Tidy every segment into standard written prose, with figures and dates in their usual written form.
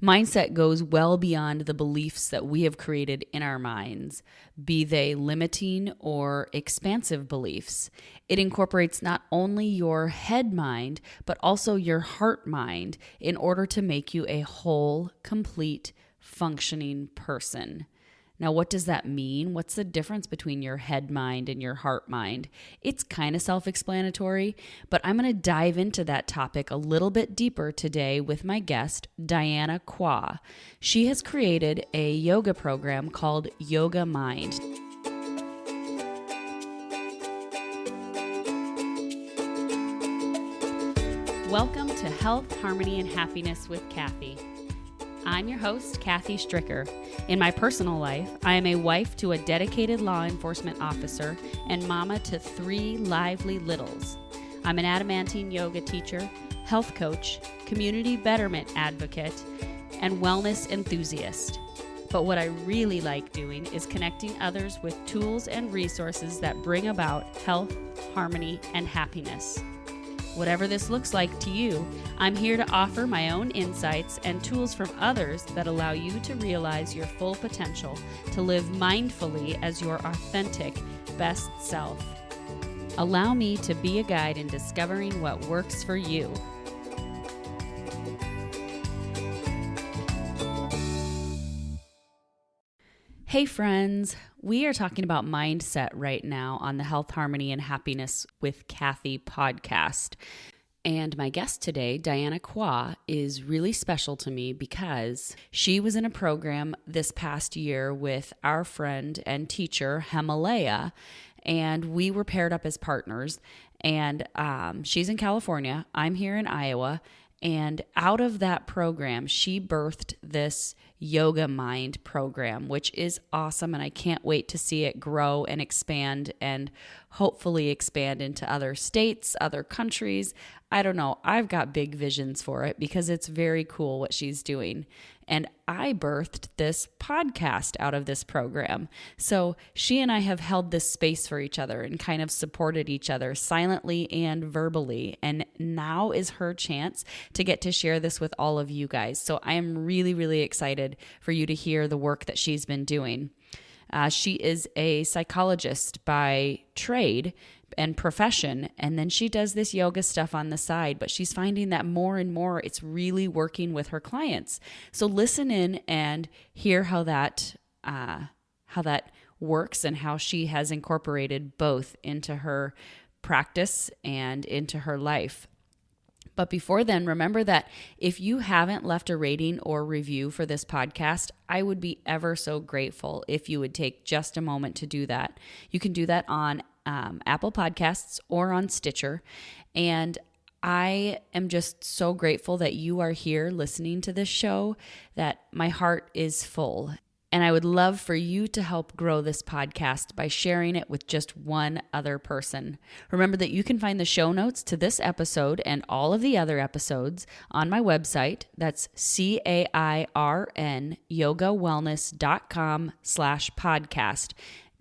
Mindset goes well beyond the beliefs that we have created in our minds, be they limiting or expansive beliefs. It incorporates not only your head mind, but also your heart mind in order to make you a whole, complete, functioning person. Now, what does that mean? What's the difference between your head mind and your heart mind? It's kind of self-explanatory, but I'm going to dive into that topic a little bit deeper today with my guest, Dianna Quach. She has created a yoga program called Yoga Mind. Welcome to Health, Harmony, and Happiness with Kathy. I'm your host, Kathy Stricker. In my personal life, I am a wife to a dedicated law enforcement officer and mama to 3 lively littles. I'm an adamantine yoga teacher, health coach, community betterment advocate, and wellness enthusiast. But what I really like doing is connecting others with tools and resources that bring about health, harmony, and happiness. Whatever this looks like to you, I'm here to offer my own insights and tools from others that allow you to realize your full potential to live mindfully as your authentic, best self. Allow me to be a guide in discovering what works for you. Hey friends, we are talking about mindset right now on the Health, Harmony, and Happiness with Kathy podcast. And my guest today, Dianna Quach, is really special to me because she was in a program this past year with our friend and teacher, Himalaya, and we were paired up as partners. And she's in California, I'm here in Iowa, and out of that program, she birthed this Yoga Mind program, which is awesome. And I can't wait to see it grow and expand and hopefully expand into other states, other countries. I don't know. I've got big visions for it because it's very cool what she's doing. And I birthed this podcast out of this program. So she and I have held this space for each other and kind of supported each other silently and verbally. And now is her chance to get to share this with all of you guys. So I am really, really excited for you to hear the work that she's been doing. She is a psychologist by trade and profession, and then she does this yoga stuff on the side, but she's finding that more and more it's really working with her clients. So listen in and hear how that works and how she has incorporated both into her practice and into her life. But before then, remember that if you haven't left a rating or review for this podcast, I would be ever so grateful if you would take just a moment to do that. You can do that on Apple Podcasts or on Stitcher. And I am just so grateful that you are here listening to this show, that my heart is full. And I would love for you to help grow this podcast by sharing it with just one other person. Remember that you can find the show notes to this episode and all of the other episodes on my website. That's cairnyogawellness.com/podcast.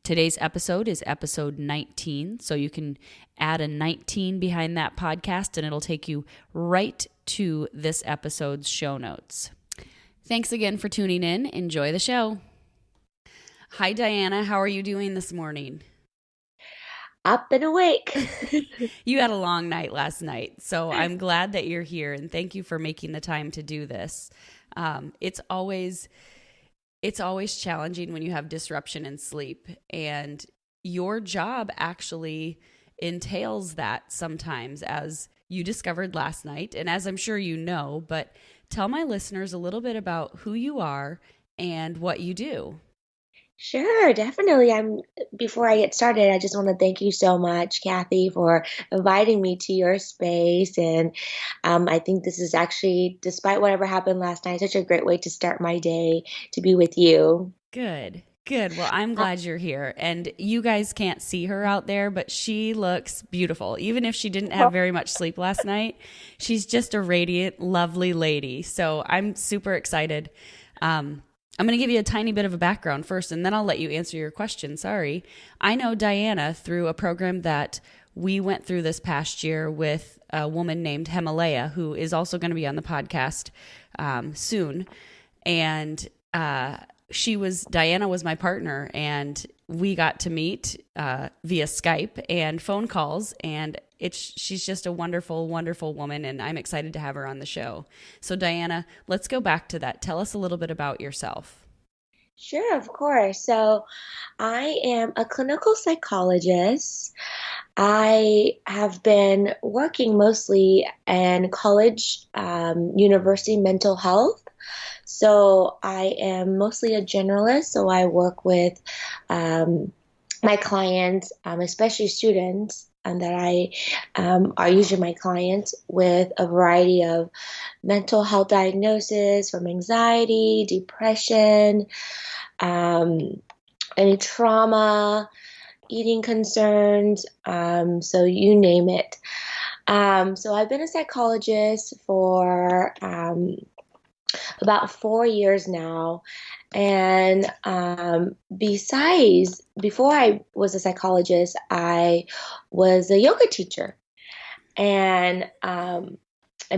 Today's episode is episode 19, so you can add a 19 behind that podcast and it'll take you right to this episode's show notes. Thanks again for tuning in. Enjoy the show. Hi, Dianna. How are you doing this morning? Up and awake. You had a long night last night, so I'm glad that you're here, and thank you for making the time to do this. It's always challenging when you have disruption in sleep, and your job actually entails that sometimes, as you discovered last night, and as I'm sure you know, but tell my listeners a little bit about who you are and what you do. Sure, definitely. Before I get started, I just want to thank you so much, Kathy, for inviting me to your space. And I think this is actually, despite whatever happened last night, such a great way to start my day to be with you. Good. Well, I'm glad you're here. And you guys can't see her out there, but she looks beautiful. Even if she didn't have very much sleep last night, she's just a radiant, lovely lady. So I'm super excited. I'm going to give you a tiny bit of a background first, and then I'll let you answer your question. Sorry. I know Dianna through a program that we went through this past year with a woman named Himalaya, who is also going to be on the podcast soon. And Dianna was my partner, and we got to meet via Skype and phone calls, and she's just a wonderful, wonderful woman, and I'm excited to have her on the show. So Dianna, let's go back to that. Tell us a little bit about yourself. Sure, of course. So I am a clinical psychologist. I have been working mostly in college, university mental health. So I am mostly a generalist. So I work with my clients, especially students, and that I are usually my clients with a variety of mental health diagnoses from anxiety, depression, any trauma, eating concerns, so you name it. So I've been a psychologist for about 4 years now. And before I was a psychologist, I was a yoga teacher. And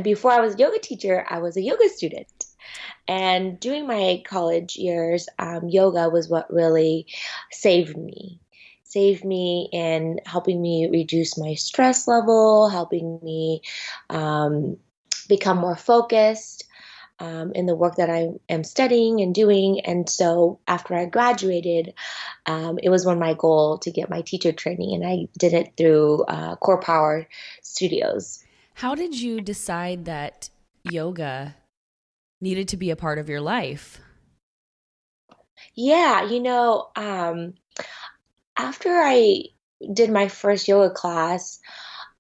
before I was a yoga teacher, I was a yoga student. And during my college years, yoga was what really saved me. Saved me in helping me reduce my stress level, helping me become more focused in the work that I am studying and doing. And so after I graduated, it was one of my goals to get my teacher training, and I did it through Core Power Studios. How did you decide that yoga needed to be a part of your life? Yeah, after I did my first yoga class,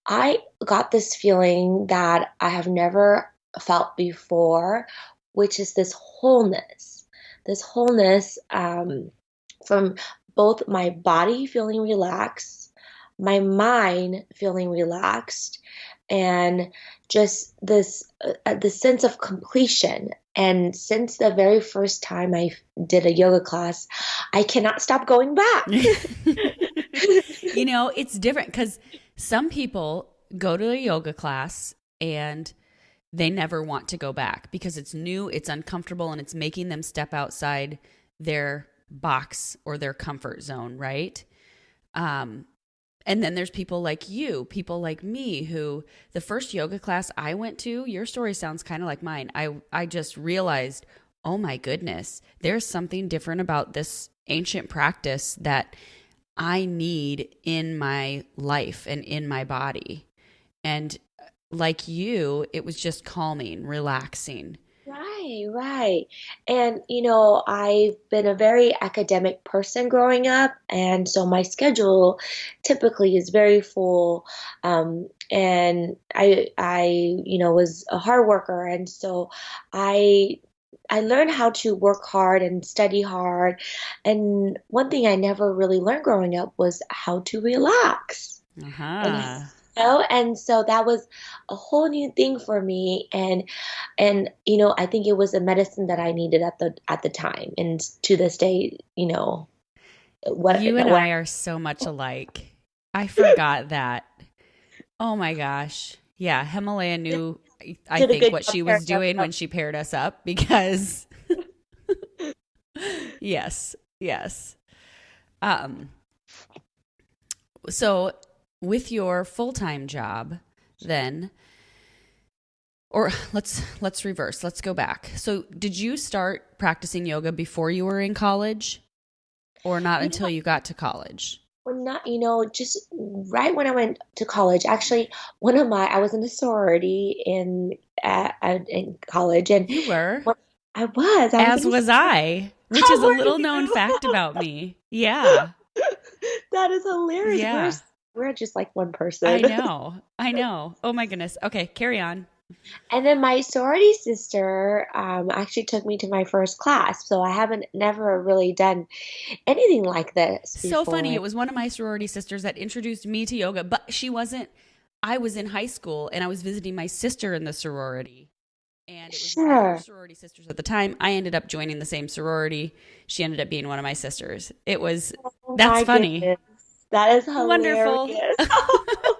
I got this feeling that I have never felt before, which is this wholeness from both my body feeling relaxed, my mind feeling relaxed, and just this the sense of completion. And since the very first time I did a yoga class, I cannot stop going back. It's different because some people go to a yoga class and they never want to go back because it's new, it's uncomfortable, and it's making them step outside their box or their comfort zone, right? And then there's people like you, people like me, who the first yoga class I went to, your story sounds kind of like mine. I just realized, oh my goodness, there's something different about this ancient practice that I need in my life and in my body. And like you, it was just calming, relaxing. Right. And, I've been a very academic person growing up. And so my schedule typically is very full. And I was a hard worker. And so I learned how to work hard and study hard. And one thing I never really learned growing up was how to relax. Uh-huh. And so that was a whole new thing for me. And I think it was a medicine that I needed at the time. And to this day, what you and I are so much alike. I forgot that. Oh my gosh. Yeah, Himalaya knew, I think, what she was doing when she paired us up because yes. So with your full-time job then, or let's reverse. Let's go back. So did you start practicing yoga before you were in college or not until you got to college? Well, not, just right when I went to college. Actually, I was in a sorority in college, and You were? I was. As was I, which is a little known fact about me. Yeah. That is hilarious. Yeah. We're just like one person. I know. Oh my goodness. Okay, carry on. And then my sorority sister actually took me to my first class. So I haven't never really done anything like this before. So funny. It was one of my sorority sisters that introduced me to yoga, but I was in high school and I was visiting my sister in the sorority. And it was other sorority sisters at the time. I ended up joining the same sorority. She ended up being one of my sisters. That's funny. Goodness. That is Wonderful. hilarious.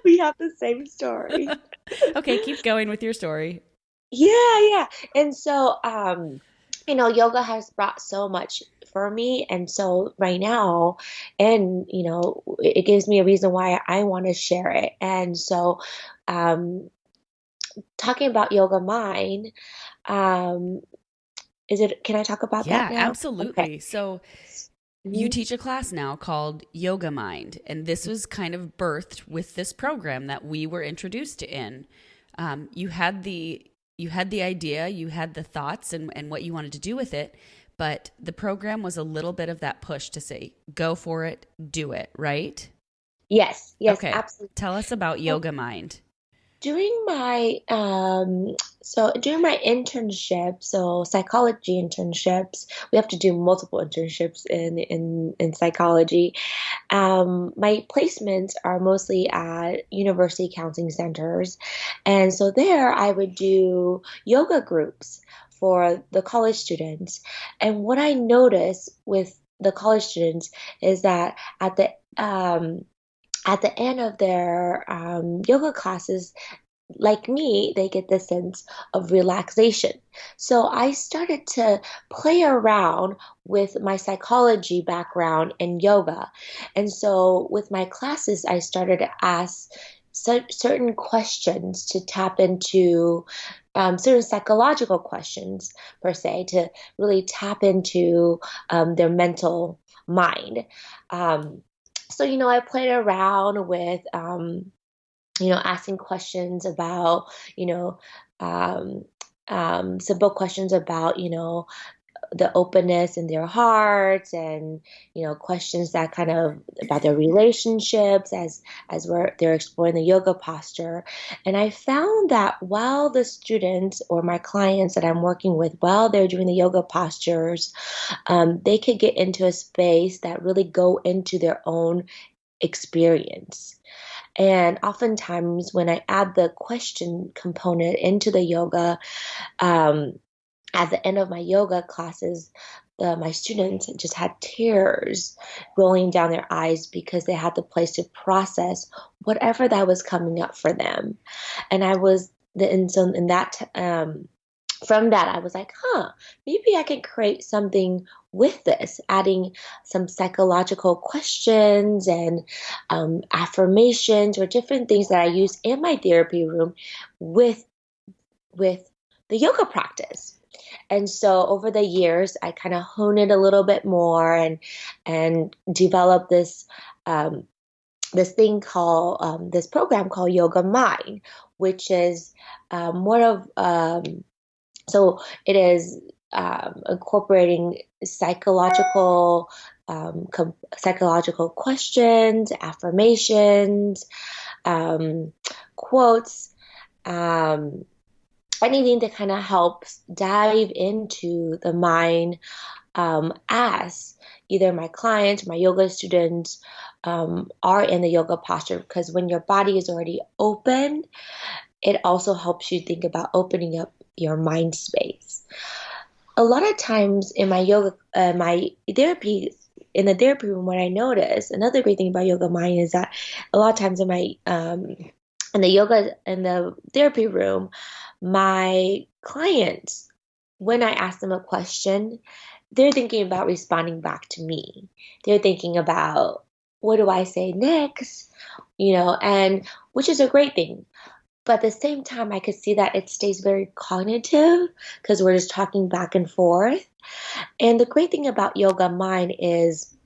We have the same story. Okay, keep going with your story. Yeah, yeah. And so, yoga has brought so much for me. And so right now, and, it gives me a reason why I want to share it. And so, um, talking about Yoga Mind, um, can I talk about that Yeah, now? Okay. absolutely. So you Mhm. teach a class now called Yoga Mind, and this was kind of birthed with this program that we were introduced in. You had the idea, you had the thoughts and what you wanted to do with it, but the program was a little bit of that push to say, go for it, do it, right? Yes, yes, Okay. absolutely. Tell us about Yoga Mind. During my during my internship, so psychology internships, we have to do multiple internships in psychology. My placements are mostly at university counseling centers, and so there I would do yoga groups for the college students. And what I noticed with the college students is that at the end of their yoga classes, like me, they get this sense of relaxation. So I started to play around with my psychology background and yoga. And so with my classes, I started to ask certain questions to tap into certain psychological questions, per se, to really tap into their mental mind. Um, so, I played around with asking questions about, you know, um, simple questions about, the openness in their hearts, and questions that kind of about their relationships they're exploring the yoga posture. And I found that while the students or my clients that I'm working with, while they're doing the yoga postures, they could get into a space that really go into their own experience. And oftentimes, when I add the question component into the yoga, um, at the end of my yoga classes, my students just had tears rolling down their eyes because they had the place to process whatever that was coming up for them. And I was, and so in that, from that, I was like, maybe I can create something with this, adding some psychological questions and affirmations or different things that I use in my therapy room with with the yoga practice. And so over the years, I kind of hone it a little bit more and develop um, this program called Yoga Mind, which is more of so it is incorporating psychological questions, affirmations, um, quotes, um, anything that kind of helps dive into the mind, as either my clients, my yoga students are in the yoga posture. Because when your body is already open, it also helps you think about opening up your mind space. A lot of times in my yoga, my therapy, in the therapy room, what I notice, another great thing about Yoga Mind is that a lot of times in the therapy room, my clients, when I ask them a question, they're thinking about responding back to me. They're thinking about, what do I say next? And which is a great thing. But at the same time, I could see that it stays very cognitive because we're just talking back and forth. And the great thing about Yoga Mind is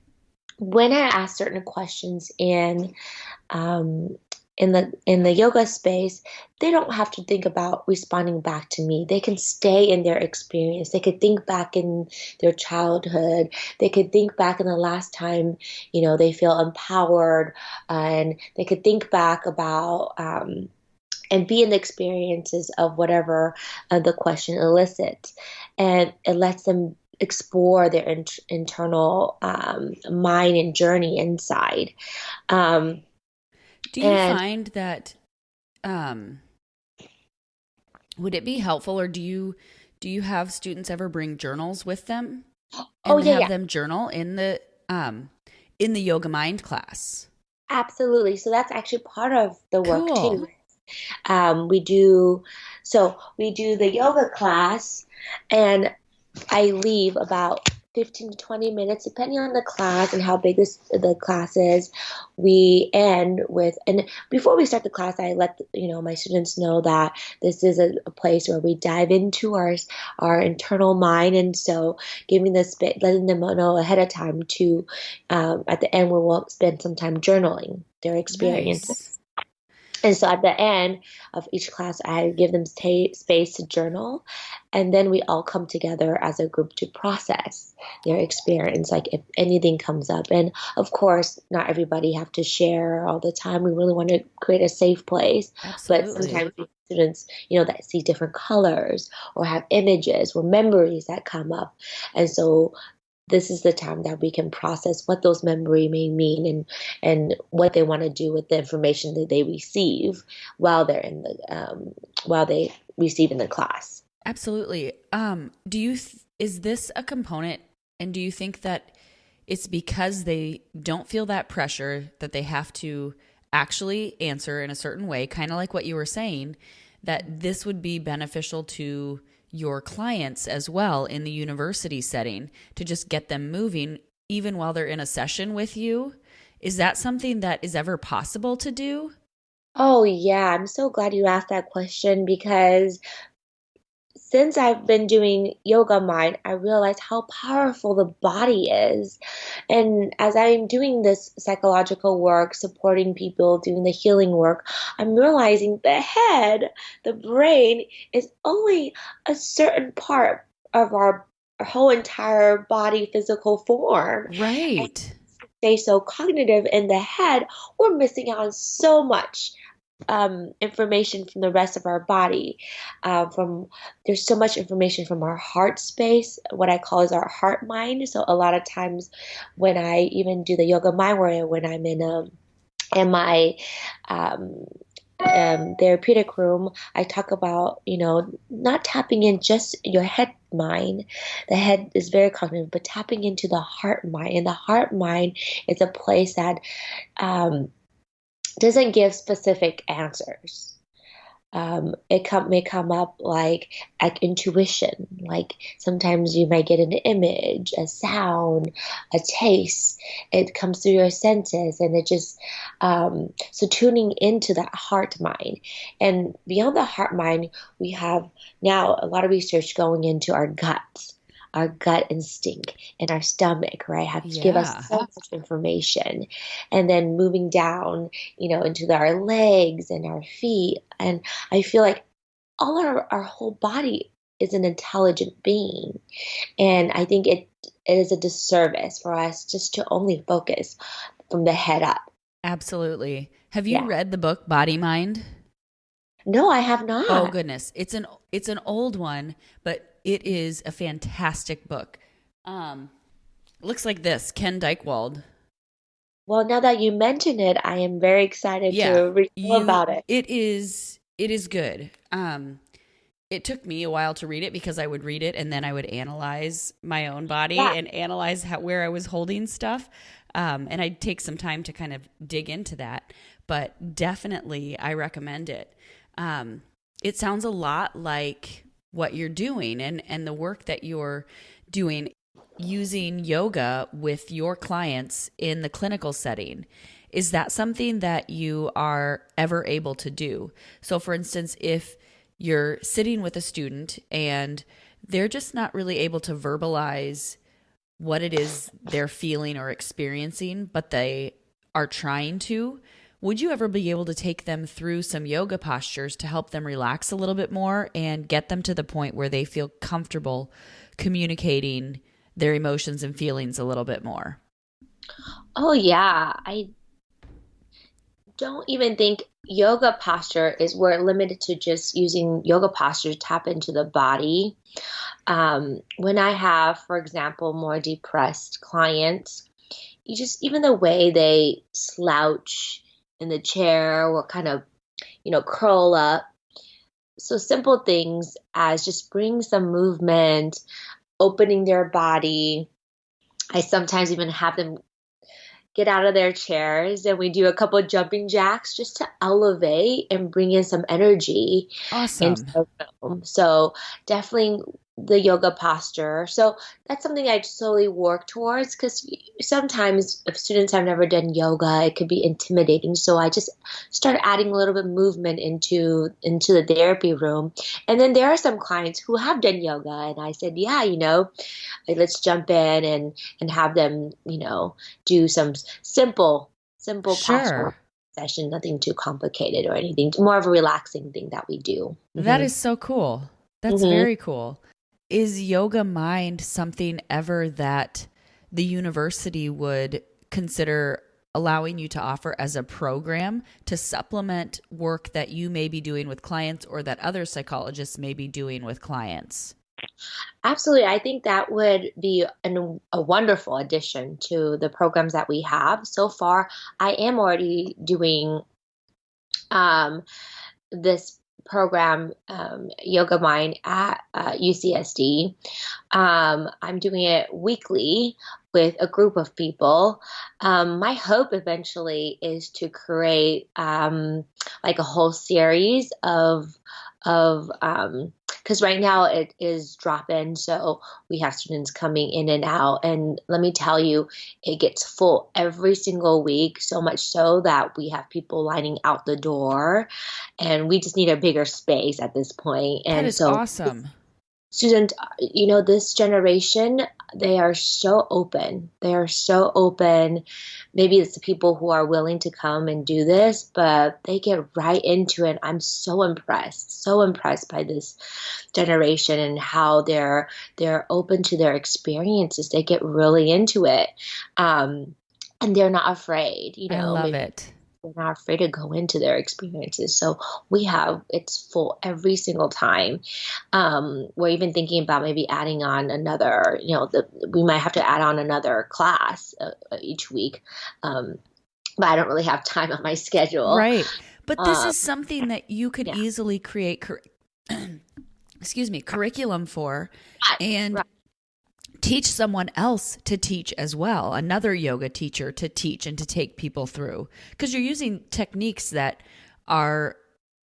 when I ask certain questions um, in the yoga space, they don't have to think about responding back to me. They can stay in their experience. They could think back in their childhood. They could think back in the last time, they feel empowered, and they could think back about and be in the experiences of whatever the question elicits. And it lets them explore their internal mind and journey inside. Um, Do you and find that um would it be helpful, or do you have students ever bring journals with them oh and yeah, have yeah. them journal in the Yoga Mind class? Absolutely. So that's actually part of the work Cool. too. We do, so we do the yoga class, and I leave about 15 to 20 minutes, depending on the class and how big the class is. We end with, and before we start the class, I let my students know that this is a place where we dive into our internal mind, and so giving this bit, letting them know ahead of time to, at the end, we will spend some time journaling their Nice. experiences. And so at the end of each class, I give them space to journal. And then we all come together as a group to process their experience, like if anything comes up. And of course, not everybody have to share all the time. We really want to create a safe place. But Absolutely. sometimes students, that see different colors or have images or memories that come up. And so this is the time that we can process what those memory may mean, and what they want to do with the information that they receive while they're in the while they receive in the class. Absolutely. Is this a component, and do you think that it's because they don't feel that pressure that they have to actually answer in a certain way, kind of like what you were saying, that this would be beneficial to your clients as well in the university setting to just get them moving even while they're in a session with you? Is that something that is ever possible to do? Oh yeah, I'm so glad you asked that question, because since I've been doing yoga mind, I realized how powerful the body is. And as I'm doing this psychological work, supporting people, doing the healing work, I'm realizing the head, the brain, is only a certain part of our whole entire body physical form. And Right. stay so cognitive in the head, we're missing out on so much information from the rest of our body. From There's so much information from our heart space, what I call is our heart mind. So a lot of times, when I even do the yoga mind warrior, when I'm in my um, therapeutic room, I talk about, not tapping in just your head mind. The head is very cognitive, but tapping into the heart mind. And the heart mind is a place that um, doesn't give specific answers. May come up like intuition. Like sometimes you might get an image, a sound, a taste. It comes through your senses, and it just so tuning into that heart mind. And beyond the heart mind, we have now a lot of research going into our guts. Our gut instinct and our stomach, right, have to give us Yeah. so much information. And then moving down, into our legs and our feet. And I feel like our whole body is an intelligent being. And I think it is a disservice for us just to only focus from the head up. Absolutely. Have you Yeah. read the book Body Mind? No, I have Oh not. goodness, it's an old one, but it is a fantastic book. Um, looks like this, Ken Dykewald. Well, now that you mention it, I am very excited Yeah, to read all you. about it. It is good. It took me a while to read it because I would read it and then I would analyze my own body Yeah. and analyze where I was holding stuff. And I'd take some time to kind of dig into that. But definitely, I recommend it. Um, it sounds a lot like what you're doing and the work that you're doing using yoga with your clients in the clinical setting. Is that something that you are ever able to do? So, for instance, if you're sitting with a student and they're just not really able to verbalize what it is they're feeling or experiencing, but they are trying to, would you ever be able to take them through some yoga postures to help them relax a little bit more and get them to the point where they feel comfortable communicating their emotions and feelings a little bit more? Oh, yeah. I don't even think yoga posture is we're limited to just using yoga posture to tap into the body. When I have, for example, more depressed clients, you just even the way they slouch in the chair or kind of, curl up. So simple things as just bring some movement, opening their body. I sometimes even have them get out of their chairs and we do a couple of jumping jacks just to elevate and bring in some energy into Awesome. the room. So definitely the yoga posture. So that's something I slowly work towards because sometimes if students have never done yoga, it could be intimidating. So I just start adding a little bit of movement into the therapy room. And then there are some clients who have done yoga, and I said, yeah, like, let's jump in and have them, do some simple posture Sure. session, nothing too complicated or anything, more of a relaxing thing that we do. That is so cool. That's Hmm. very cool. Is Yoga Mind something ever that the university would consider allowing you to offer as a program to supplement work that you may be doing with clients or that other psychologists may be doing with clients? Absolutely. I think that would be a wonderful addition to the programs that we have. So far, I am already doing um, this program, Yoga Mind, at UCSD. I'm doing it weekly with a group of people. My hope eventually is to create like a whole series of because right now it is drop in, so we have students coming in and out, and let me tell you, it gets full every single week, so much so that we have people lining out the door, and we just need a bigger space at this point. That And is so awesome. students, this generation, they are so open. They are so open. Maybe it's the people who are willing to come and do this, but they get right into it. I'm so impressed by this generation and how they're open to their experiences. They get really into it. And they're not afraid, I love maybe it. they're not afraid to go into their experiences. So it's full every single time. We're even thinking about maybe adding on another, we might have to add on another class each week. But I don't really have time on my schedule. Right. But this Um, is something that you could yeah, easily create excuse me, curriculum for right, and right. teach someone else to teach as well, another yoga teacher to teach and to take people through. Because you're using techniques that are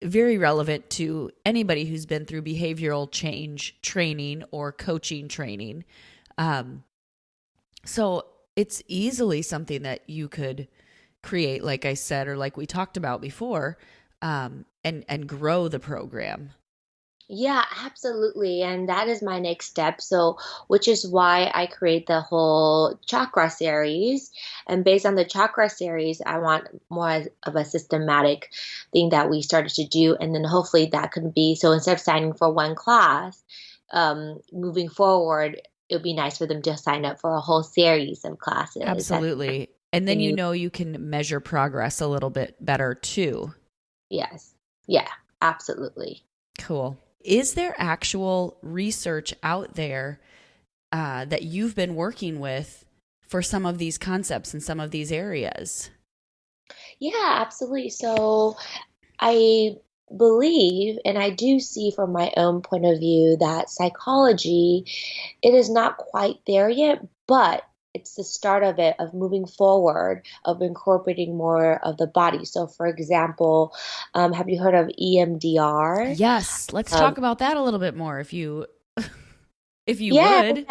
very relevant to anybody who's been through behavioral change training or coaching training. Um, so it's easily something that you could create, like I said, or like we talked about before, and grow the program. Yeah, absolutely. And that is my next step. So, which is why I create the whole chakra series. And based on the chakra series, I want more of a systematic thing that we started to do. And then hopefully that could be so instead of signing for one class, moving forward, it would be nice for them to sign up for a whole series of classes that Absolutely. And then continue. you can measure progress a little bit better too. Yes. Yeah, absolutely. Cool. Is there actual research out there that you've been working with for some of these concepts in some of these areas? Yeah, absolutely. So I believe, and I do see from my own point of view, that psychology, it is not quite there yet, but it's the start of it, of moving forward, of incorporating more of the body. So, for example, have you heard of EMDR? Yes, let's Um, talk about that a little bit more if you yeah, would.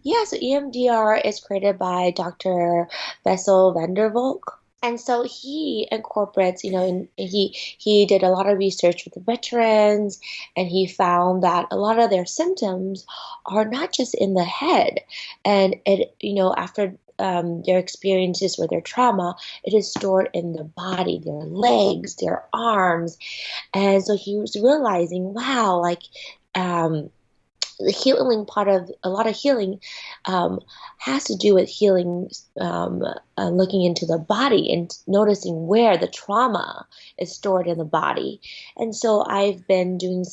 yeah. So EMDR is created by Dr. Bessel van der Volk. And so he incorporates, he did a lot of research with the veterans, and he found that a lot of their symptoms are not just in the head. And after their experiences with their trauma, it is stored in the body, their legs, their arms. And so he was realizing, wow, like, the healing part of a lot of healing um, has to do with healing, looking into the body and noticing where the trauma is stored in the body. And so I've been doing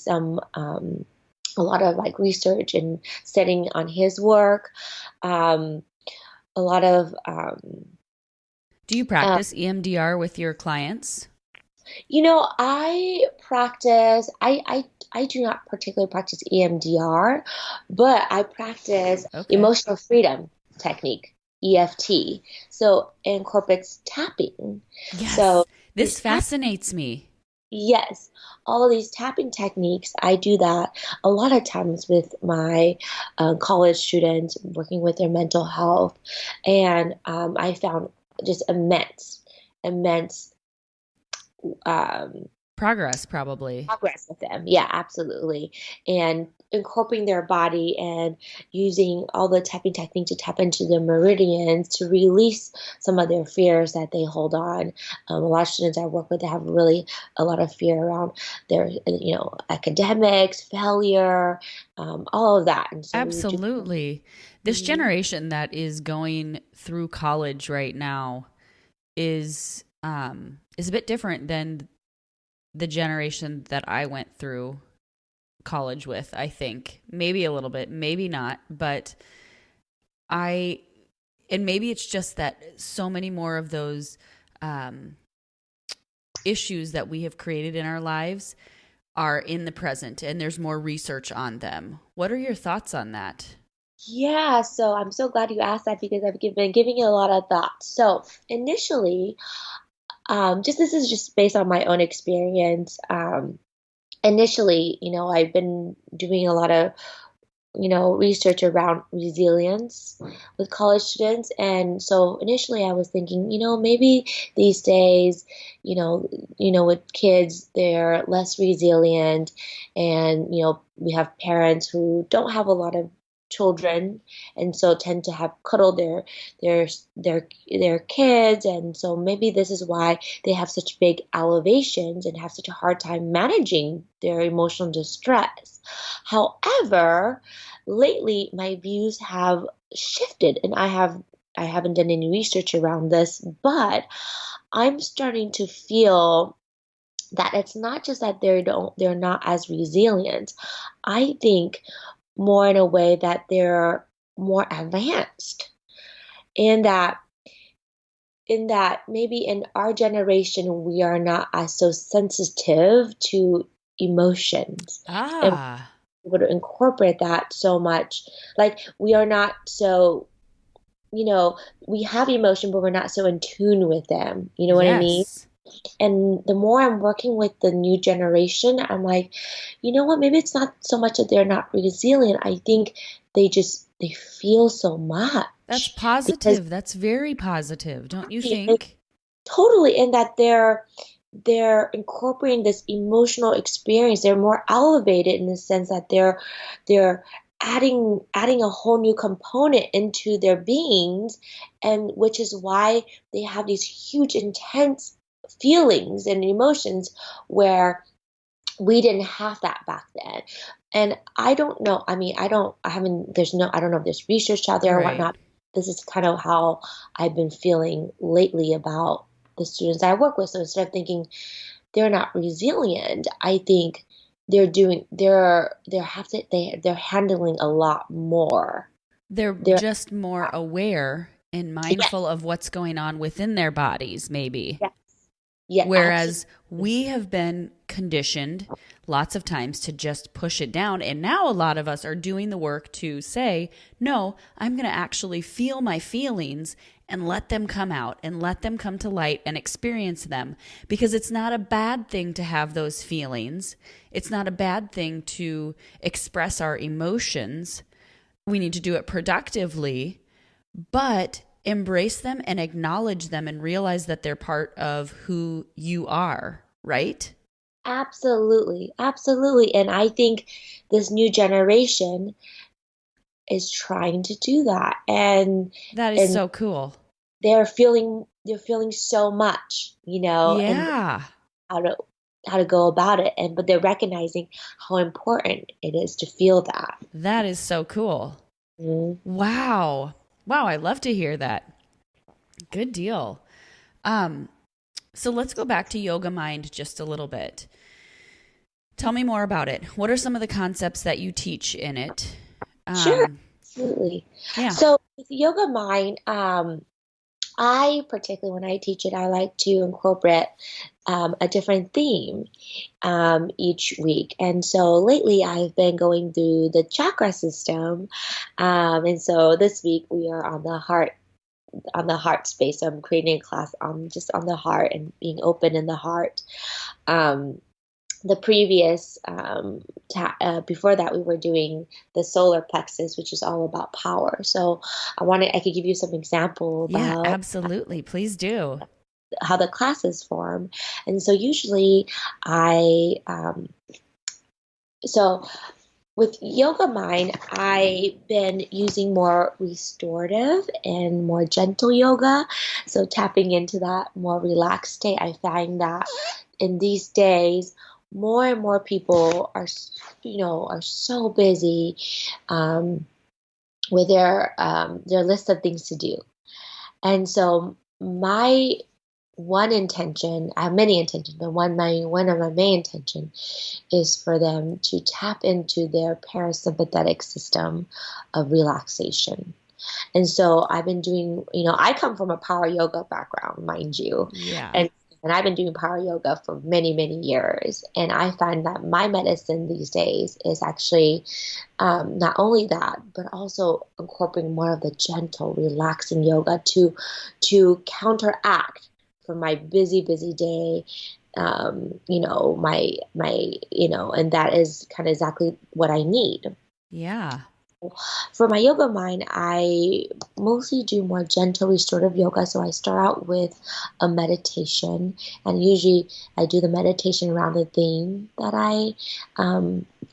a lot of like research and studying on his work. Um, a lot of Do you uh, practice EMDR with your clients? I practice. I do not particularly practice EMDR, but I practice Okay. emotional freedom technique. EFT. So it incorporates tapping. So Yes, these this fascinates me. yes, all of these tapping techniques, I do that a lot of times with my college students working with their mental health. And I found just immense um, Progress, probably. progress with them. Yeah, absolutely. And incorporating their body and using all the tapping technique to tap into the meridians to release some of their fears that they hold on. A lot of students I work with have really a lot of fear around their, academics, failure, all of that. And so we just, Absolutely. This mhm. generation that is going through college right now is a bit different than the generation that I went through college with, I think. Maybe a little bit, maybe not, but I and maybe it's just that so many more of those um issues that we have created in our lives are in the present and there's more research on them. What are your thoughts on that? Yeah, so I'm so glad you asked that because been giving it a lot of thought. So initially, just this is just based on my own experience. Initially, I've been doing a lot of, research around resilience with college students. And so initially I was thinking, maybe these days, with kids, they're less resilient and, we have parents who don't have a lot of children and so tend to have cuddled their their kids, and so maybe this is why they have such big elevations and have such a hard time managing their emotional distress. However, lately my views have shifted, and I haven't done any research around this, but I'm starting to feel that it's not just that they're not as resilient. I think more in a way that they're more advanced, and that maybe in our generation we are not as so sensitive to emotions and Ah, able to incorporate that so much. Like we are not so, you know, we have emotion, but we're not so in tune with them. You know what I mean? yes. And the more I'm working with the new generation, I'm like, you know what? Maybe it's not so much that they're not resilient. I think they feel so That's much because positive. That's very positive, don't you they think? totally, in that they're incorporating this emotional experience. They're more elevated in the sense that they're adding a whole new component into their beings, and which is why they have these huge intense feelings and emotions where we didn't have that back then. And I don't know, I mean, I haven't there's no I don't know if there's research out there or Right. whatnot. This is kind of how I've been feeling lately about the students I work with. So instead of thinking they're not resilient, I think they're handling a lot more. They're They're just more aware and Yes, mindful of what's going on within their bodies, maybe. yes, yeah, absolutely. Whereas we have been conditioned lots of times to just push it down. And now a lot of us are doing the work to say, no, I'm going to actually feel my feelings and let them come out and let them come to light and experience them. Because it's not a bad thing to have those feelings. It's not a bad thing to express our emotions. We need to do it productively, but embrace them and acknowledge them and realize that they're part of who you are, right? Absolutely, absolutely. And I think this new generation is trying to do that. That is And so cool. they're feeling so much, and Yeah, how to how to go about it, and but they're recognizing how important it is to feel that. that is so cool. Mhm. Wow. Wow, I love to hear that. Good deal. Um, so let's go back to Yoga Mind just a little bit. Tell me more about it. What are some of the concepts that you teach in it? Sure, Um, absolutely. yeah. So with Yoga Mind, I particularly when I teach it, I like to incorporate a different theme each week. And so lately I've been going through the chakra system. And so this week we are on the heart. on the heart space. So I'm creating a class on just on the heart and being open in the heart. Um, the previous before that we were doing the solar plexus, which is all about power. So I could give you some example Yeah, about absolutely. Please do. how the classes form. And so usually I so with Yoga Mind, I've been using more restorative and more gentle yoga. So tapping into that more relaxed state, I find that in these days, more and more people are, are so busy um, with their list of things to do. And so my one intention, I have many intentions, but one of my main intention is for them to tap into their parasympathetic system of relaxation. And so I've been doing, I come from a power yoga background, mind you. Yeah. And I've been doing power yoga for many, many years. And I find that my medicine these days is actually not only that, but also incorporating more of the gentle, relaxing yoga to counteract for my busy, busy day. And that is kind of exactly what I need. Yeah. For my yoga mind, I mostly do more gentle restorative yoga. So I start out with a meditation, and usually I do the meditation around the theme that I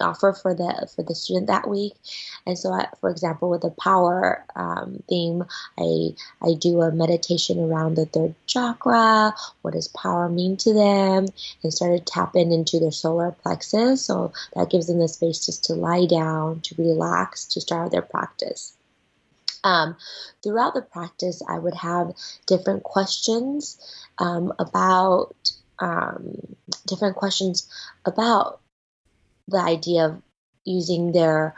offer for the student that week. And so, for example, with the power theme, I do a meditation around the third chakra. What does power mean to them? And start to tap into their solar plexus. So that gives them the space just to lie down, to relax, to start their practice. Throughout the practice, I would have different questions about different questions about the idea of using their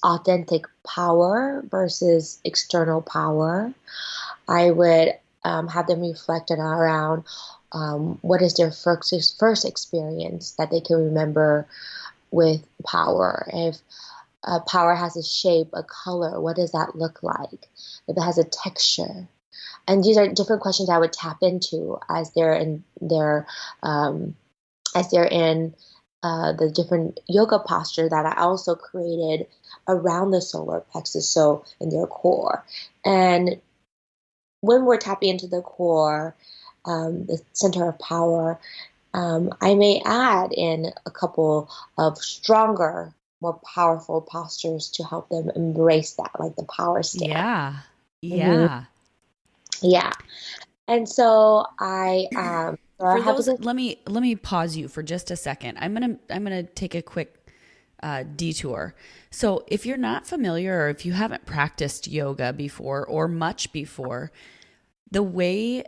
authentic power versus external power. I would have them reflect on around what is their first experience that they can remember with power. If power has a shape, a color, what does that look like? If it has a texture. And these are different questions I would tap into as they're in the different yoga posture that I also created around the solar plexus, so in their core. And when we're tapping into the core, the center of power, I may add in a couple of stronger, more powerful postures to help them embrace that, like the power stand. Yeah. hmm Yeah. Yeah. And so I For have those, this. let me pause you for just a second. I'm gonna take a quick detour. So if you're not familiar or if you haven't practiced yoga before or much before, the way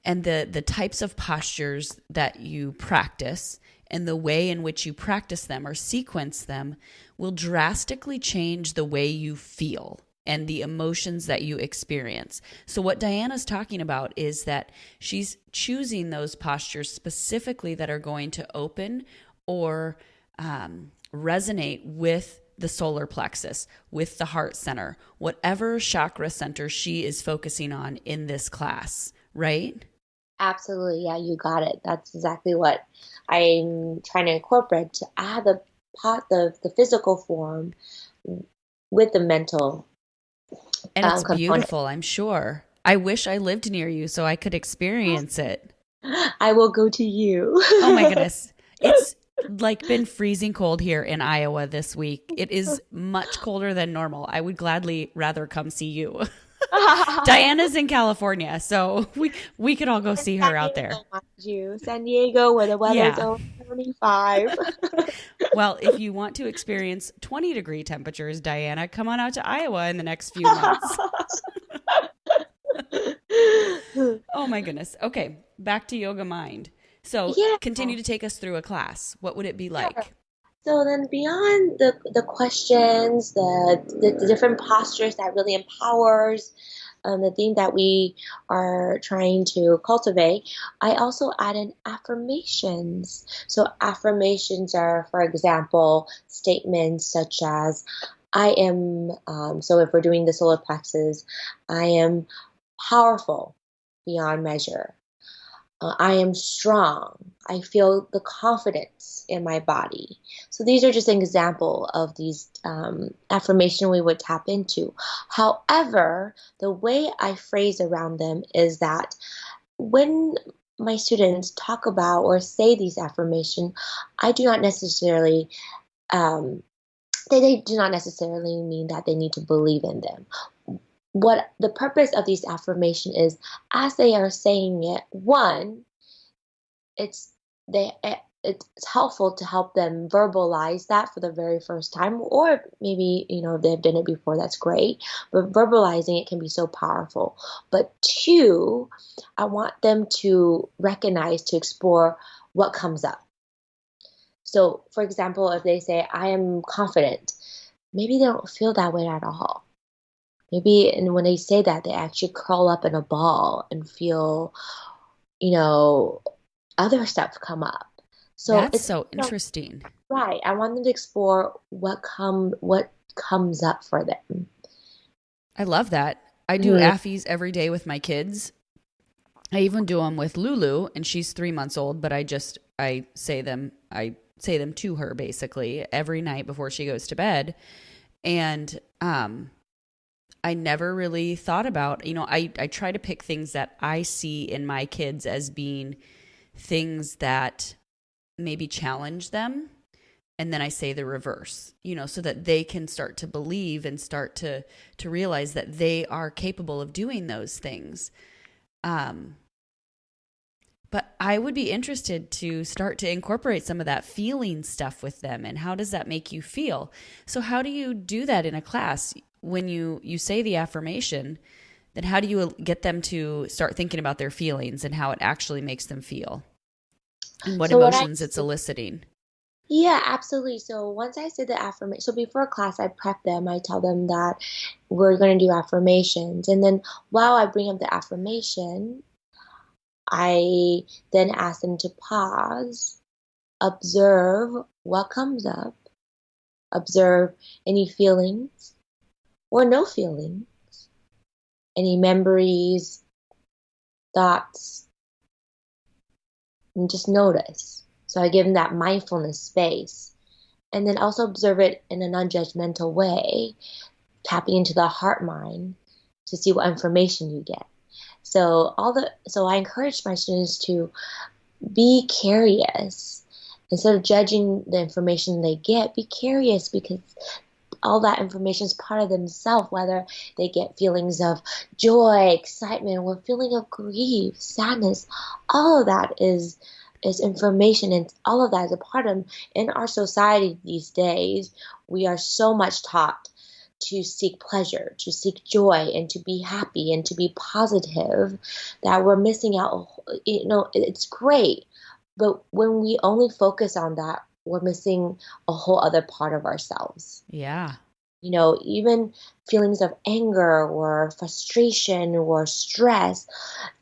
and the types of postures that you practice and the way in which you practice them or sequence them will drastically change the way you feel and the emotions that you experience. So what Dianna's talking about is that she's choosing those postures specifically that are going to open or resonate with the solar plexus, with the heart center, whatever chakra center she is focusing on in this class, right? Absolutely, yeah, you got it. That's exactly what I'm trying to incorporate to add the physical form with the mental And it's component. beautiful, I'm sure. I wish I lived near you so I could experience it. I will go to you. Oh my goodness. It's like been freezing cold here in Iowa this week. It is much colder than normal. I would gladly rather come see you. Diana's in California, so we could all go In see San her out Diego, there. mind you, San Diego, where the weather's Yeah. only 75. Well, if you want to experience 20-degree temperatures, Diana, come on out to Iowa in the next few months. Oh my goodness. Okay, back to Yoga Mind. So Yeah, continue to take us through a class. What would it be sure. like? So then beyond the questions, the different postures that really empowers the theme that we are trying to cultivate, I also add in affirmations. So affirmations are, for example, statements such as, I am, so if we're doing the solar plexus, I am powerful beyond measure. I am strong. I feel the confidence in my body. So these are just an example of these affirmation we would tap into. However, the way I phrase around them is that when my students talk about or say these affirmation, I do not necessarily um, they do not necessarily mean that they need to believe in them. What the purpose of these affirmation is, as they are saying it, one, it's it's helpful to help them verbalize that for the very first time, or maybe if they've done it before, that's great, but verbalizing it can be so powerful. But two, I want them to recognize, to explore what comes up. So for example, if they say I am confident, maybe they don't feel that way at all. Maybe, and when they say that, they actually curl up in a ball and feel, you know, other stuff come up. So That's it's so interesting. right. I want them to explore what comes up for them. I love that. I do Mhm. affies every day with my kids. I even do them with Lulu, and she's 3 months old, but I say them to her basically every night before she goes to bed. And I never really thought about, I try to pick things that I see in my kids as being things that maybe challenge them. And then I say the reverse, so that they can start to believe and start to realize that they are capable of doing those things. Um, but I would be interested to start to incorporate some of that feeling stuff with them. And how does that make you feel? So how do you do that in a class? When you say the affirmation, then how do you get them to start thinking about their feelings and how it actually makes them feel and what So what I emotions it's eliciting? Yeah, absolutely. So once I say the affirmation, so before class, I prep them. I tell them that we're going to do affirmations, and then while I bring up the affirmation, I then ask them to pause, observe what comes up, observe any feelings or no feelings, any memories, thoughts, and just notice. So I give them that mindfulness space. And then also observe it in a non judgmental way, tapping into the heart mind to see what information you get. So I encourage my students to be curious. Instead of judging the information they get, be curious, because all that information is part of themselves, whether they get feelings of joy, excitement, or feeling of grief, sadness. All of that is information, and all of that is a part of. In our society these days, we are so much taught to seek pleasure, to seek joy, and to be happy and to be positive, that we're missing out. It's great, but when we only focus on that, we're missing a whole other part of ourselves. Yeah. Even feelings of anger or frustration or stress,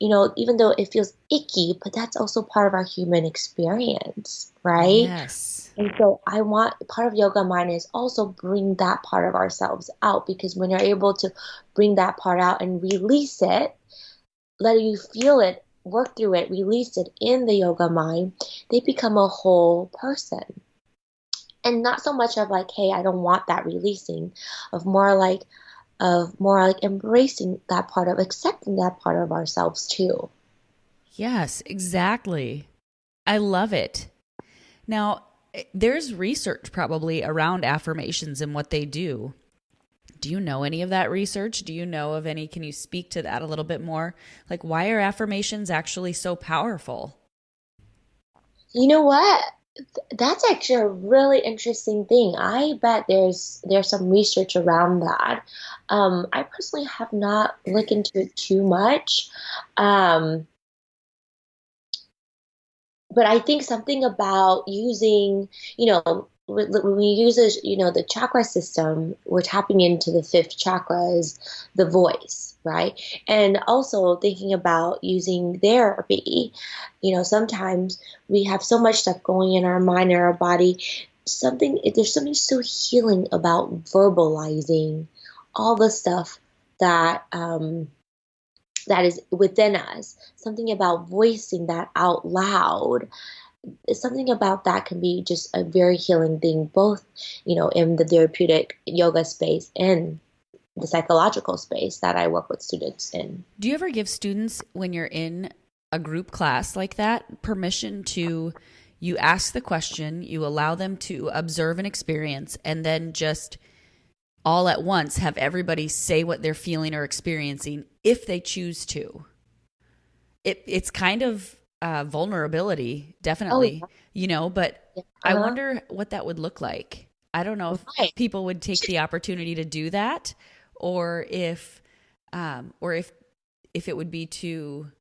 even though it feels icky, but that's also part of our human experience, right? Yes. And so I want part of yoga mind is also bring that part of ourselves out, because when you're able to bring that part out and release it, let you feel it, work through it, release it in the yoga mind, they become a whole person. And not so much of like, hey, I don't want that releasing, of more like embracing that part of accepting that part of ourselves too. Yes, exactly. I love it. Now, there's research probably around affirmations and what they do. Do you know any of that research? Do you know of any? Can you speak to that a little bit more? Like, why are affirmations actually so powerful? You know what? That's actually a really interesting thing. I bet there's some research around that. I personally have not looked into it too much. Um, but I think something about using, when we use this, the chakra system, we're tapping into the fifth chakra, is the voice, right? And also thinking about using therapy. Sometimes we have so much stuff going in our mind and our body. There's something so healing about verbalizing all the stuff that that is within us, something about voicing that out loud. Something about that can be just a very healing thing, both, in the therapeutic yoga space and the psychological space that I work with students in. Do you ever give students, when you're in a group class like that, permission to, you ask the question, you allow them to observe and experience, and then just all at once have everybody say what they're feeling or experiencing if they choose to? It's kind of vulnerability, definitely, but Yeah. I wonder what that would look like. I don't know if people would take the opportunity to do that, or if it would be too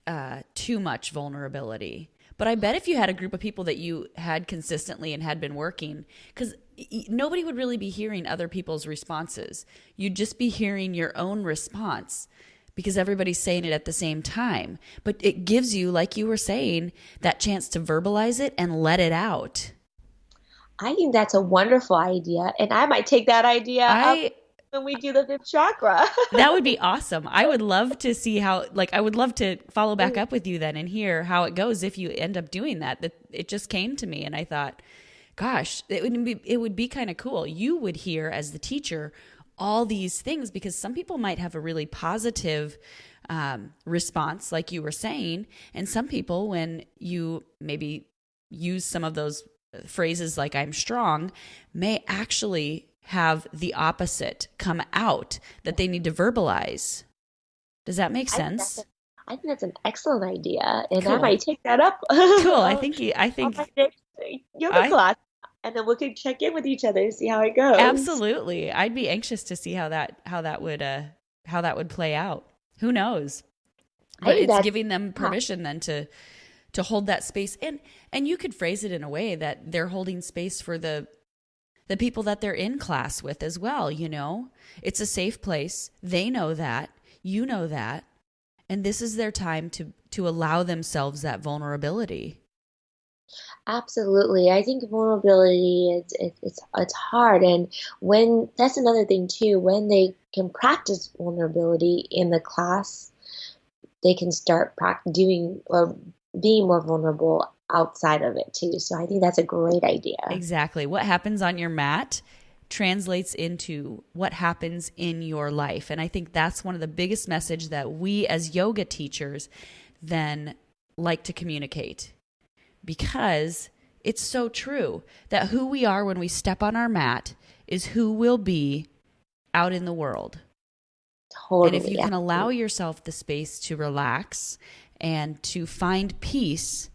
much vulnerability. But I bet if you had a group of people that you had consistently and had been working, because nobody would really be hearing other people's responses. You'd just be hearing your own response because everybody's saying it at the same time. But it gives you, like you were saying, that chance to verbalize it and let it out. I think that's a wonderful idea, and I might take that idea up when we do the fifth chakra. That would be awesome. I would love to see how, I would love to follow back up with you then and hear how it goes if you end up doing that. That it just came to me and I thought, gosh, it would be kind of cool. You would hear as the teacher all these things, because some people might have a really positive response, like you were saying, and some people, when you maybe use some of those phrases like "I'm strong," may actually have the opposite come out that they need to verbalize. Does that make sense? I think that's an excellent idea, and Cool. I might take that up. Cool. I think on my next yoga class, and then we can check in with each other and see how it goes. Absolutely. I'd be anxious to see how that would play out. Who knows? But it's giving them permission then to hold that space, and you could phrase it in a way that they're holding space for the people that they're in class with as well. It's a safe place. They know that, you know that, and this is their time to allow themselves that vulnerability. Absolutely. I think vulnerability it's hard, and when that's another thing too, when they can practice vulnerability in the class, they can start doing or being more vulnerable outside of it too. So I think that's a great idea. Exactly. What happens on your mat translates into what happens in your life. And I think that's one of the biggest message that we as yoga teachers then like to communicate, because it's so true that who we are when we step on our mat is who we'll be out in the world. Totally. And if you can allow yourself the space to relax and to find peace,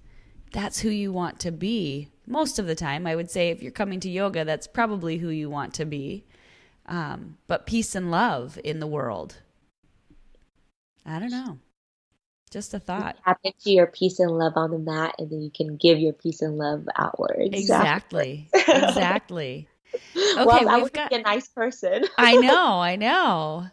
that's who you want to be. Most of the time, I would say if you're coming to yoga, that's probably who you want to be. But peace and love in the world. I don't know. Just a thought. Tap into your peace and love on the mat, and then you can give your peace and love outwards. Exactly. Exactly. Okay, well, I would be a nice person. I know.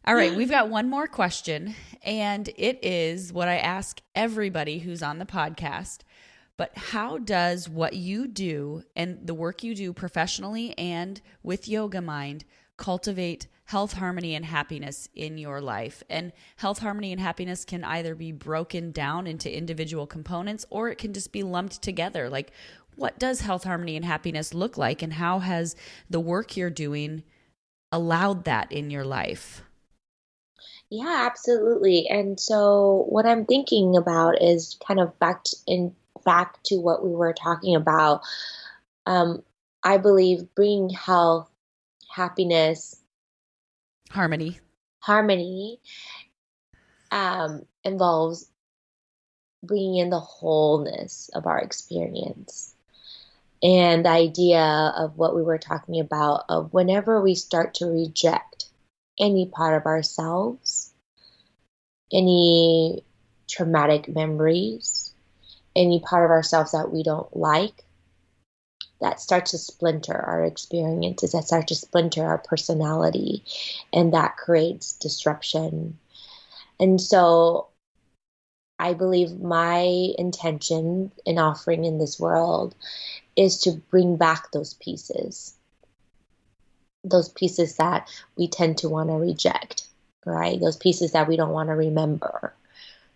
All right, we've got one more question, and it is what I ask everybody who's on the podcast. But how does what you do and the work you do professionally and with Yoga Mind cultivate health, harmony, and happiness in your life? And health, harmony, and happiness can either be broken down into individual components, or it can just be lumped together. Like, what does health, harmony, and happiness look like, and how has the work you're doing allowed that in your life? Yeah, absolutely. And so what I'm thinking about is kind of back to what we were talking about. I believe bringing health, happiness, harmony involves bringing in the wholeness of our experience. And the idea of what we were talking about, of whenever we start to reject any part of ourselves, any traumatic memories, any part of ourselves that we don't like, that starts to splinter our experiences, that starts to splinter our personality, and that creates disruption. And so I believe my intention in offering in this world is to bring back those pieces that we tend to want to reject, right? Those pieces that we don't want to remember,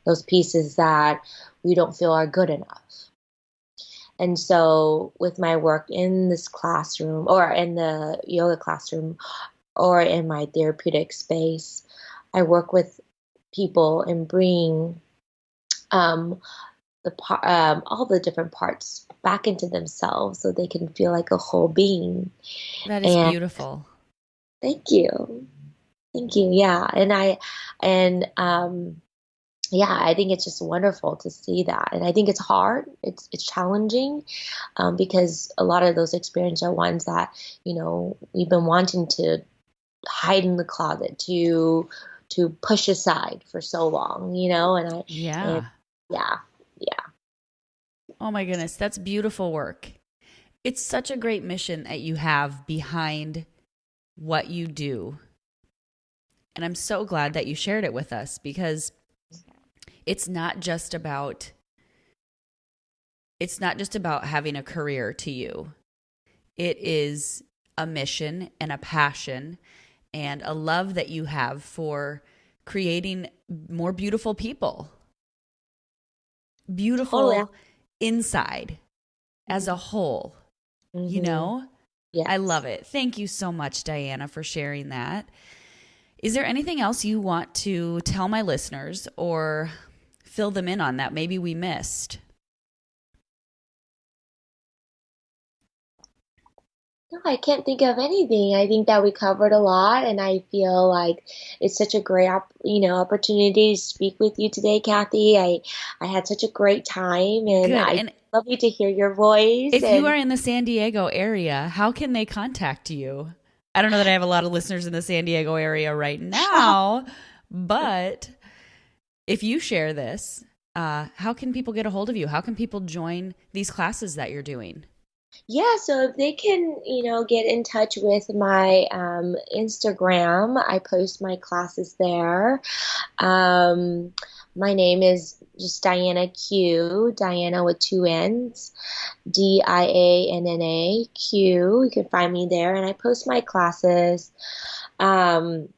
those pieces that we don't feel are good enough. And so with my work in this classroom or in the yoga classroom or in my therapeutic space, I work with people and bring um, all the different parts back into themselves so they can feel like a whole being. That is And beautiful. thank you. Thank you. Yeah. And yeah, I think it's just wonderful to see that. And I think it's hard. It's challenging because a lot of those experiences are ones that, we've been wanting to hide in the closet to push aside for so long, Yeah. Yeah, yeah. Oh my goodness, that's beautiful work. It's such a great mission that you have behind what you do. And I'm so glad that you shared it with us because it's not just about having a career to you. It is a mission and a passion and a love that you have for creating more beautiful people. Totally. Beautiful inside as a whole. Mm-hmm. Yes. I love it. Thank you so much, Dianna, for sharing that. Is there anything else you want to tell my listeners or fill them in on that maybe we missed? No, I can't think of anything. I think that we covered a lot, and I feel like it's such a great, opportunity to speak with you today, Kathy. I had such a great time, and Good. I And love you to hear your voice. if you And are in the San Diego area, how can they contact you? I don't know that I have a lot of listeners in the San Diego area right now, but if you share this, how can people get a hold of you? How can people join these classes that you're doing? yeah, so if they can, get in touch with my Instagram, I post my classes there. Um, my name is just Dianna Q, Dianna with two N's, Dianna Q. You can find me there, and I post my classes. Um,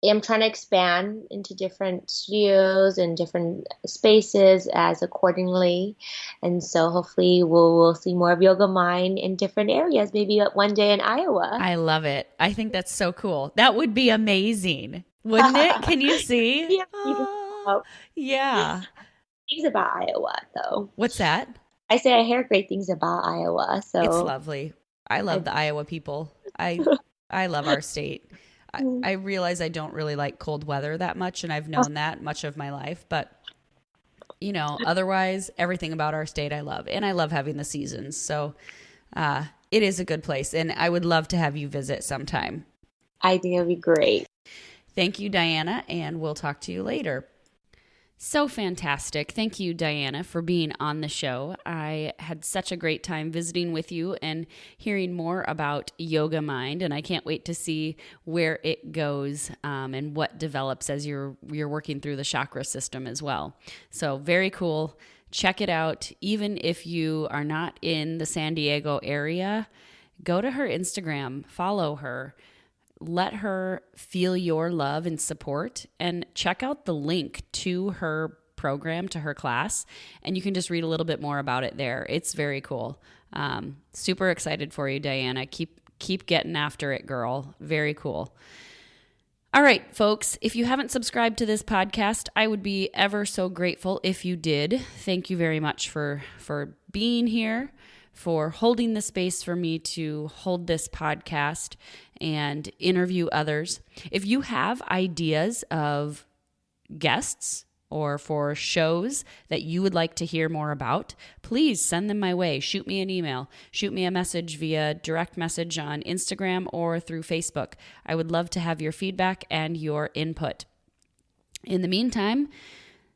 I'm trying to expand into different studios and different spaces as accordingly. And so hopefully we'll see more of Yoga Mind in different areas, maybe one day in Iowa. I love it. I think that's so cool. That would be amazing, wouldn't it? Can you see? Yeah, Oh, yeah. things about Iowa, though. What's that? I say I hear great things about Iowa, It's so lovely. I love I, the Iowa people. I love our state. I realize I don't really like cold weather that much, and I've known that much of my life. But, otherwise, everything about our state I love. And I love having the seasons. So it is a good place. And I would love to have you visit sometime. I think it'll be great. Thank you, Dianna, and we'll talk to you later. So fantastic. Thank you, Dianna, for being on the show. I had such a great time visiting with you and hearing more about Yoga Mind, and I can't wait to see where it goes and what develops as you're working through the chakra system as well. So very cool. Check it out. Even if you are not in the San Diego area, go to her Instagram, follow her. Let her feel your love and support, and check out the link to her program, to her class, and you can just read a little bit more about it there. It's very cool. Super excited for you, Dianna. Keep getting after it, girl. Very cool. All right, folks, if you haven't subscribed to this podcast, I would be ever so grateful if you did. Thank you very much for being here, for holding the space for me to hold this podcast and interview others. If you have ideas of guests or for shows that you would like to hear more about, please send them my way. Shoot me an email. Shoot me a message via direct message on Instagram or through Facebook. I would love to have your feedback and your input. In the meantime,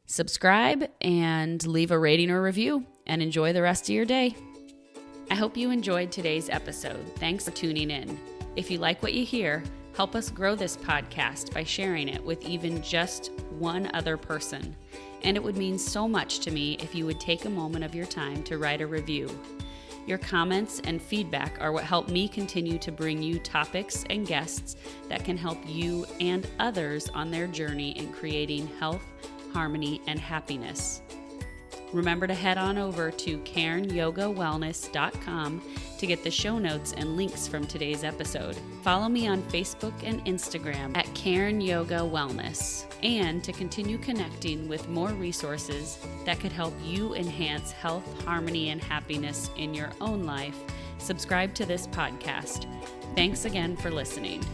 subscribe and leave a rating or review, and enjoy the rest of your day. I hope you enjoyed today's episode. Thanks for tuning in. If you like what you hear, help us grow this podcast by sharing it with even just one other person. And it would mean so much to me if you would take a moment of your time to write a review. Your comments and feedback are what help me continue to bring you topics and guests that can help you and others on their journey in creating health, harmony, and happiness. Remember to head on over to CairnYogaWellness.com to get the show notes and links from today's episode. Follow me on Facebook and Instagram at Cairn Yoga Wellness, and to continue connecting with more resources that could help you enhance health, harmony, and happiness in your own life, subscribe to this podcast. Thanks again for listening.